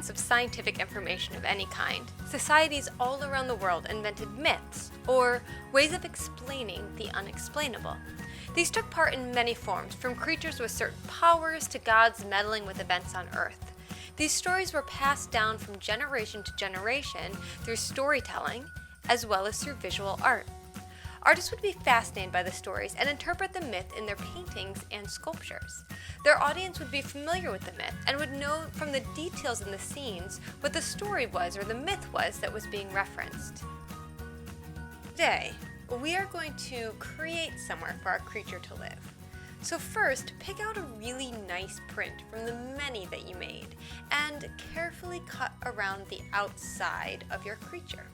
absence of scientific information of any kind, societies all around the world invented myths, or ways of explaining the unexplainable. These took part in many forms, from creatures with certain powers to gods meddling with events on Earth. These stories were passed down from generation to generation through storytelling, as well as through visual art. Artists would be fascinated by the stories and interpret the myth in their paintings and sculptures. Their audience would be familiar with the myth and would know from the details in the scenes what the story was or the myth was that was being referenced. Today, we are going to create somewhere for our creature to live. So first, pick out a really nice print from the many that you made and carefully cut around the outside of your creature.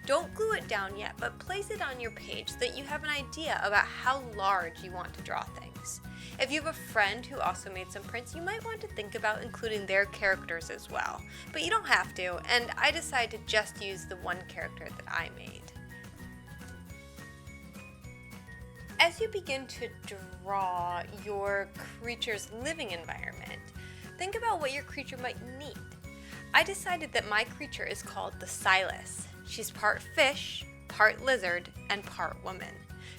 Don't glue it down yet, but place it on your page so that you have an idea about how large you want to draw things. If you have a friend who also made some prints, you might want to think about including their characters as well. But you don't have to, and I decided to just use the one character that I made. As you begin to draw your creature's living environment, think about what your creature might need. I decided that my creature is called the Silas. She's part fish, part lizard, and part woman.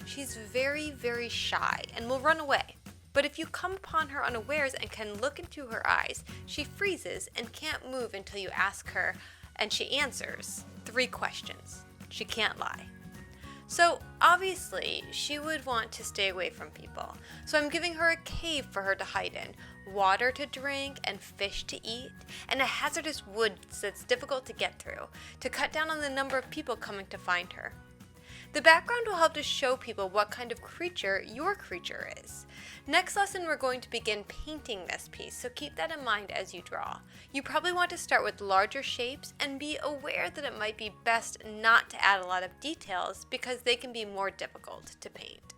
She's very, very shy and will run away. But if you come upon her unawares and can look into her eyes, she freezes and can't move until you ask her, and she answers 3 questions. She can't lie. So obviously, she would want to stay away from people. So I'm giving her a cave for her to hide in, water to drink, and fish to eat, and a hazardous woods that's difficult to get through, to cut down on the number of people coming to find her. The background will help to show people what kind of creature your creature is. Next lesson, we're going to begin painting this piece, so keep that in mind as you draw. You probably want to start with larger shapes and be aware that it might be best not to add a lot of details because they can be more difficult to paint.